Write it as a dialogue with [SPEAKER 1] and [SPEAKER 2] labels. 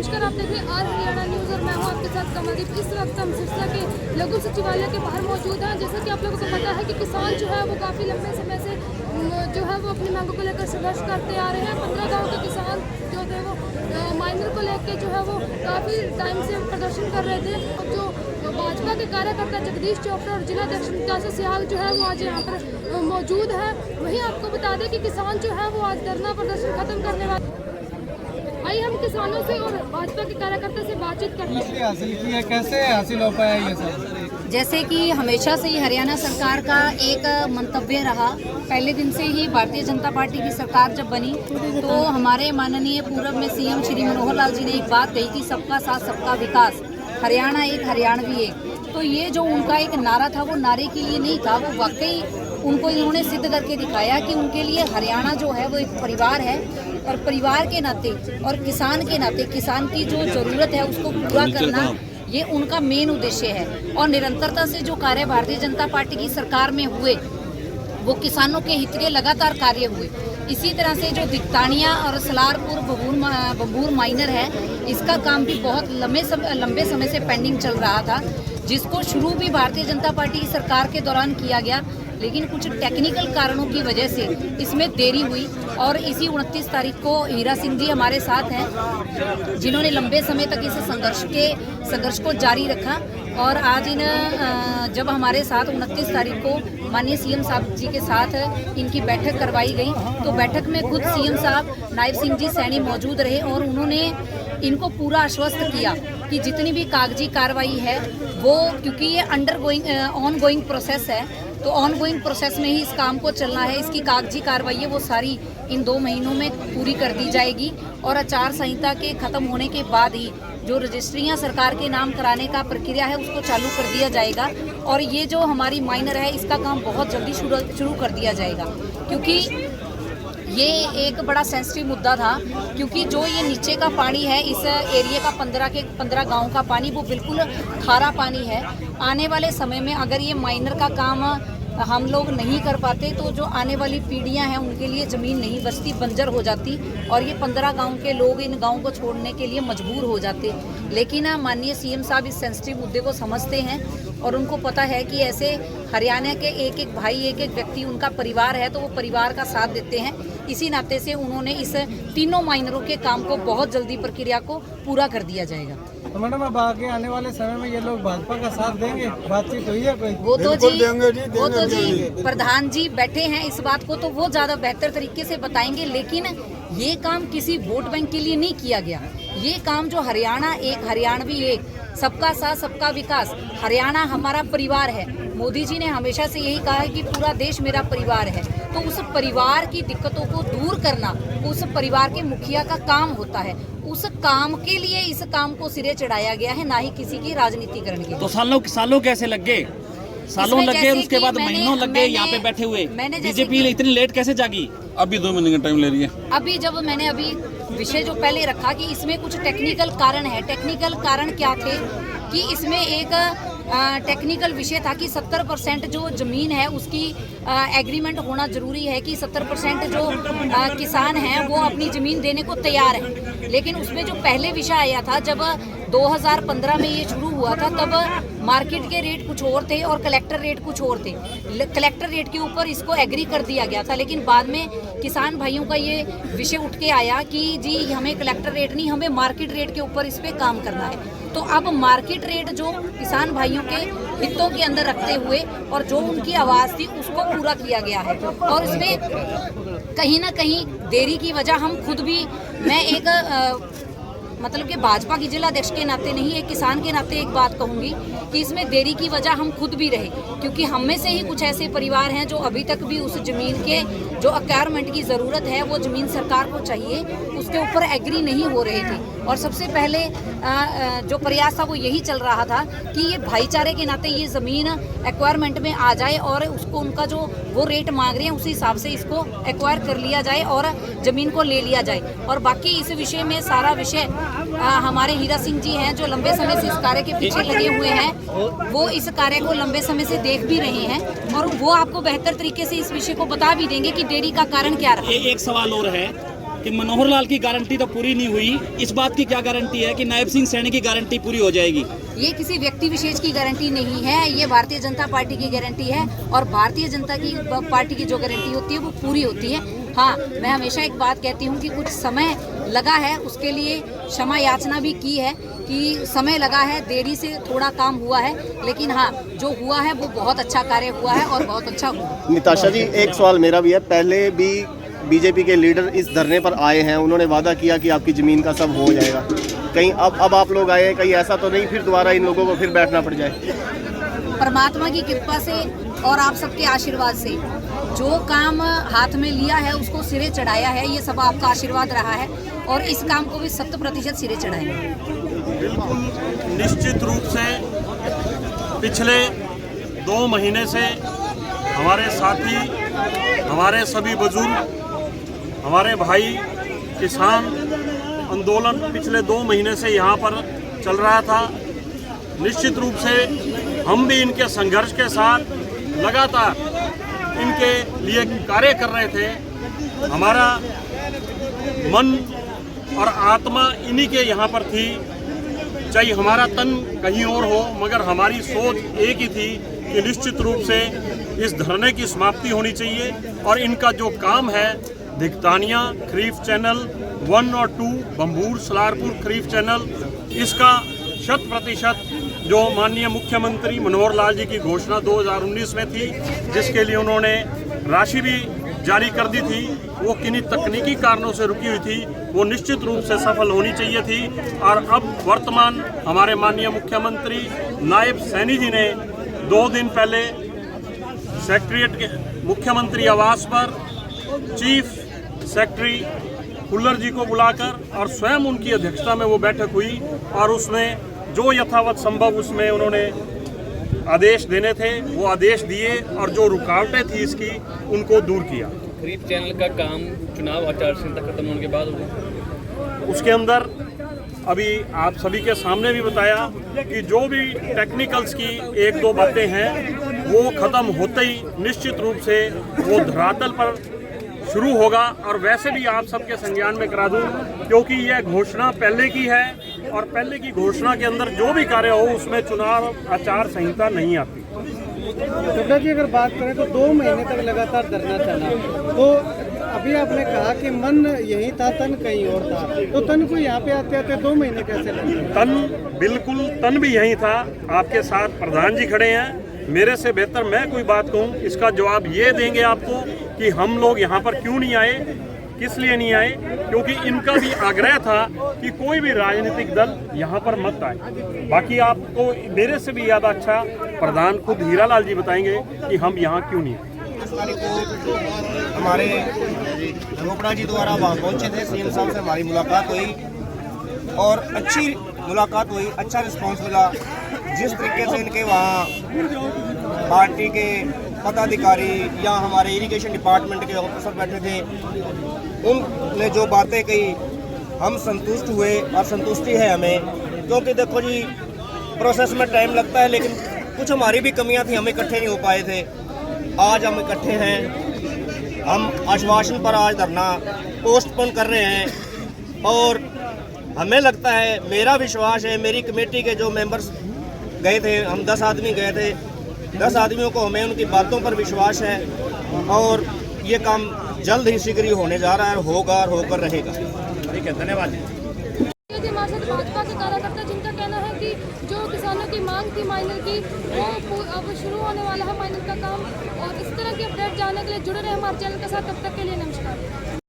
[SPEAKER 1] नमस्कार, आप देख रहे हैं आर हरियाणा न्यूज़ और मैं हूं आपके साथ कमलदीप। इस वक्त हम सिरसा के लघु सचिवालय के बाहर मौजूद हैं। जैसा कि आप लोगों को पता है कि किसान जो है वो काफ़ी लंबे समय से जो है वो अपनी मांगों को लेकर संघर्ष करते आ रहे हैं। 15 गाँव के किसान जो थे वो माइनर को लेकर जो है वो काफ़ी टाइम से प्रदर्शन कर रहे थे। जो भाजपा के कार्यकर्ता जगदीश चोपड़ा और जिला अध्यक्ष निकासा सिहाग जो है वो आज यहाँ पर मौजूद है। वहीं आपको बता दें कि किसान जो है वो आज धरना प्रदर्शन खत्म करने वाले। आइए हम किसानों से और भाजपा के कार्यकर्ता से बातचीत करते हैं।
[SPEAKER 2] हासिल की है, कैसे हासिल हो पाया ये सब?
[SPEAKER 3] जैसे कि हमेशा से ही हरियाणा सरकार का एक मंतव्य रहा, पहले दिन से ही भारतीय जनता पार्टी की सरकार जब बनी तो हमारे माननीय पूर्व में सीएम श्री मनोहर लाल जी ने एक बात कही थी, सबका साथ सबका विकास, हरियाणा एक हरियाणवी एक। तो ये जो उनका एक नारा था वो नारे के लिए नहीं था, वो वाकई उनको इन्होंने सिद्ध करके दिखाया कि उनके लिए हरियाणा जो है वो एक परिवार है और परिवार के नाते और किसान के नाते किसान की जो ज़रूरत है उसको पूरा करना ये उनका मेन उद्देश्य है। और निरंतरता से जो कार्य भारतीय जनता पार्टी की सरकार में हुए वो किसानों के हित के लगातार कार्य हुए। इसी तरह से जो दिक्तानिया और सलारपुर बबूर माइनर है, इसका काम भी बहुत लंबे समय से पेंडिंग चल रहा था, जिसको शुरू भी भारतीय जनता पार्टी की सरकार के दौरान किया गया, लेकिन कुछ टेक्निकल कारणों की वजह से इसमें देरी हुई। और इसी 29 तारीख को हीरा सिंह जी हमारे साथ हैं, जिन्होंने लंबे समय तक इस संघर्ष को जारी रखा। और आज जब हमारे साथ 29 तारीख को माननीय सीएम साहब जी के साथ इनकी बैठक करवाई गई तो बैठक में खुद सीएम साहब नायब सिंह जी सैनी मौजूद रहे और उन्होंने इनको पूरा आश्वस्त किया कि जितनी भी कागजी कार्रवाई है वो, क्योंकि ये ऑनगोइंग प्रोसेस है तो ऑनगोइंग प्रोसेस में ही इस काम को चलना है। इसकी कागजी कार्रवाई है वो सारी इन 2 महीनों में पूरी कर दी जाएगी और आचार संहिता के खत्म होने के बाद ही जो रजिस्ट्रियां सरकार के नाम कराने का प्रक्रिया है उसको चालू कर दिया जाएगा। और ये जो हमारी माइनर है इसका काम बहुत जल्दी शुरू कर दिया जाएगा, क्योंकि ये एक बड़ा सेंसिटिव मुद्दा था। क्योंकि जो ये नीचे का पानी है इस एरिया का 15 गांव का पानी वो बिल्कुल खारा पानी है। आने वाले समय में अगर ये माइनर का काम हम लोग नहीं कर पाते तो जो आने वाली पीढ़ियां हैं उनके लिए ज़मीन नहीं बचती, बंजर हो जाती और ये 15 गांव के लोग इन गांव को छोड़ने के लिए मजबूर हो जाते। लेकिन माननीय सीएम साहब इस सेंसिटिव मुद्दे को समझते हैं और उनको पता है कि ऐसे हरियाणा के एक एक भाई एक एक व्यक्ति उनका परिवार है तो वो परिवार का साथ देते हैं। इसी नाते से उन्होंने इस तीनों माइनरों के काम को बहुत जल्दी प्रक्रिया को पूरा कर दिया जाएगा।
[SPEAKER 2] तो मैडम अब आगे आने वाले समय में ये लोग भाजपा का साथ देंगे? बातचीत हुई है कोई?
[SPEAKER 3] वो तो जी प्रधान जी बैठे हैं, इस बात को तो वो ज़्यादा बेहतर तरीके से बताएंगे। लेकिन ये काम किसी वोट बैंक के लिए नहीं किया गया। ये काम जो हरियाणा एक हरियाणवी एक, सबका साथ सबका विकास, हरियाणा हमारा परिवार है। मोदी जी ने हमेशा से यही कहा है कि पूरा देश मेरा परिवार है। तो उस परिवार की दिक्कतों को दूर करना उस परिवार के मुखिया का काम होता है। उस काम के लिए इस काम को सिरे चढ़ाया गया है, ना ही किसी की राजनीतिकरण के।
[SPEAKER 4] तो सालों कैसे लग गए? सालों लग गए और उसके बाद महीनों लग गए यहाँ पे बैठे हुए। बीजेपी इतनी लेट कैसे जागी?
[SPEAKER 5] अभी 2 महीने का टाइम ले रही है।
[SPEAKER 3] अभी जब मैंने विषय जो पहले रखा कि इसमें कुछ टेक्निकल कारण है। टेक्निकल कारण क्या थे कि इसमें एक टेक्निकल विषय था कि 70% जो ज़मीन है उसकी एग्रीमेंट होना ज़रूरी है कि 70% जो किसान हैं वो अपनी ज़मीन देने को तैयार हैं। लेकिन उसमें जो पहले विषय आया था जब 2015 में ये शुरू हुआ था तब मार्केट के रेट कुछ और थे और कलेक्टर रेट कुछ और थे। कलेक्टर रेट के ऊपर इसको एग्री कर दिया गया था, लेकिन बाद में किसान भाइयों का ये विषय उठ के आया कि जी हमें कलेक्टर रेट नहीं, हमें मार्केट रेट के ऊपर इस पर काम करना है। तो अब मार्केट रेट जो किसान भाइयों के हितों के अंदर रखते हुए और जो उनकी आवाज़ थी उसको पूरा किया गया है। और इसमें कहीं ना कहीं देरी की वजह हम खुद भी, मैं एक मतलब कि भाजपा की जिला अध्यक्ष के नाते नहीं, एक किसान के नाते एक बात कहूँगी कि इसमें देरी की वजह हम खुद भी रहे, क्योंकि हम में से ही कुछ ऐसे परिवार हैं जो अभी तक भी उस ज़मीन के जो अक्वायरमेंट की ज़रूरत है वो ज़मीन सरकार को चाहिए उसके ऊपर एग्री नहीं हो रहे थे। और सबसे पहले जो प्रयास था वो यही चल रहा था कि ये भाईचारे के नाते ये ज़मीन एक्वायरमेंट में आ जाए और उसको उनका जो वो रेट मांग रहे हैं उसी हिसाब से इसको एक्वायर कर लिया जाए और ज़मीन को ले लिया जाए। और बाकी इस विषय में सारा विषय हमारे हीरा सिंह जी हैं जो लंबे समय से इस कार्य के पीछे लगे हुए हैं, वो इस कार्य को लंबे समय से देख भी रहे हैं और वो आपको बेहतर तरीके से इस विषय को बता भी देंगे कि देरी का कारण क्या रहा।
[SPEAKER 4] एक सवाल और है कि मनोहर लाल की गारंटी तो पूरी नहीं हुई, इस बात की क्या गारंटी है कि नायब सिंह सैनी की गारंटी पूरी हो जाएगी?
[SPEAKER 3] ये किसी व्यक्ति विशेष की गारंटी नहीं है, ये भारतीय जनता पार्टी की गारंटी है और भारतीय जनता की पार्टी की जो गारंटी होती है वो पूरी होती है। हाँ, मैं हमेशा एक बात कहती हूँ कि कुछ समय लगा है, उसके लिए क्षमा याचना भी की है कि समय लगा है, देरी से थोड़ा काम हुआ है, लेकिन हाँ जो हुआ है वो बहुत अच्छा कार्य हुआ है और बहुत अच्छा हुआ।
[SPEAKER 6] निताशा जी, एक सवाल मेरा भी है। पहले भी बीजेपी के लीडर इस धरने पर आए हैं, उन्होंने वादा किया कि आपकी ज़मीन का सब हो जाएगा। कहीं अब आप लोग आए, कहीं ऐसा तो नहीं फिर दोबारा इन लोगों को फिर बैठना पड़ जाए?
[SPEAKER 3] परमात्मा की कृपा से और आप सबके आशीर्वाद से जो काम हाथ में लिया है उसको सिरे चढ़ाया है, ये सब आपका आशीर्वाद रहा है और इस काम को भी 100% सिरे चढ़ाएंगे।
[SPEAKER 7] बिल्कुल निश्चित रूप से पिछले 2 महीने से हमारे साथी, हमारे सभी बुजुर्ग, हमारे भाई किसान आंदोलन पिछले 2 महीने से यहाँ पर चल रहा था। निश्चित रूप से हम भी इनके संघर्ष के साथ लगातार इनके लिए कार्य कर रहे थे। हमारा मन और आत्मा इन्हीं के यहाँ पर थी, चाहे हमारा तन कहीं और हो, मगर हमारी सोच एक ही थी कि निश्चित रूप से इस धरने की समाप्ति होनी चाहिए और इनका जो काम है धिकतानिया खरीफ चैनल 1 और 2, बम्बूर सलारपुर खरीफ चैनल, इसका 100% जो माननीय मुख्यमंत्री मनोहर लाल जी की घोषणा 2019 में थी, जिसके लिए उन्होंने राशि भी जारी कर दी थी, वो किन्हीं तकनीकी कारणों से रुकी हुई थी, वो निश्चित रूप से सफल होनी चाहिए थी। और अब वर्तमान हमारे माननीय मुख्यमंत्री नायब सैनी जी ने 2 दिन पहले सेक्रेटरीट के मुख्यमंत्री आवास पर चीफ सेक्रेटरी खुल्लर जी को बुलाकर और स्वयं उनकी अध्यक्षता में वो बैठक हुई और उसमें जो यथावत संभव उसमें उन्होंने आदेश देने थे वो आदेश दिए और जो रुकावटें थी इसकी उनको दूर किया।
[SPEAKER 8] खरीफ चैनल का काम चुनाव आचार संहिता खत्म होने के बाद होगा।
[SPEAKER 7] उसके अंदर अभी आप सभी के सामने भी बताया कि जो भी टेक्निकल्स की 1-2 बातें हैं वो ख़त्म होते ही निश्चित रूप से वो धरातल पर शुरू होगा। और वैसे भी आप सबके संज्ञान में करा दूं, क्योंकि यह घोषणा पहले की है और पहले की घोषणा के अंदर जो भी कार्य हो उसमें चुनाव आचार संहिता नहीं आती।
[SPEAKER 2] चड्ढा जी, अगर बात करें तो 2 महीने तक लगातार धरना चला, तो अभी आपने कहा कि मन यही था, तन कहीं और था, तो तन को यहाँ पे आते आते 2 महीने कैसे लगे?
[SPEAKER 7] तन बिल्कुल, तन भी यही था। आपके साथ प्रधान जी खड़े हैं, मेरे से बेहतर मैं कोई बात कहूँ इसका जवाब ये देंगे आपको कि हम लोग यहाँ पर क्यों नहीं आए, किस लिए नहीं आए, क्योंकि इनका भी आग्रह था कि कोई भी राजनीतिक दल यहाँ पर मत आए। बाकी आपको मेरे से भी ज़्यादा अच्छा प्रधान खुद हीरालाल जी बताएंगे कि हम यहाँ क्यों नहीं आए।
[SPEAKER 6] हमारे रोपड़ा जी द्वारा वहाँ पहुँचे थे, सीएम साहब से हमारी मुलाकात हुई और अच्छी मुलाकात हुई, अच्छा रिस्पांस मिला। जिस तरीके से इनके वहाँ पार्टी के पदाधिकारी या हमारे इरिगेशन डिपार्टमेंट के ऑफिसर बैठे थे, उनने जो बातें कही हम संतुष्ट हुए और संतुष्टि है हमें, क्योंकि देखो जी प्रोसेस में टाइम लगता है, लेकिन कुछ हमारी भी कमियां थी, हम इकट्ठे नहीं हो पाए थे। आज हम इकट्ठे हैं, हम आश्वासन पर आज धरना पोस्टपोन कर रहे हैं और हमें लगता है, मेरा विश्वास है, मेरी कमेटी के जो मेंबर्स गए थे, हम 10 आदमी गए थे, 10 आदमियों को हमें उनकी बातों पर विश्वास है और ये काम जल्द ही शीघ्र ही होने जा रहा है, होगा और होकर रहेगा। ठीक है, धन्यवाद।
[SPEAKER 1] हमारे साथ भाजपा के कार्यकर्ता जिनका कहना है कि जो किसानों की मांग थी माइनर की, वो अब शुरू होने वाला है माइनर का काम। और इस तरह की अपडेट जानने के लिए जुड़े रहे हमारे चैनल के साथ। तब तक के लिए नमस्कार।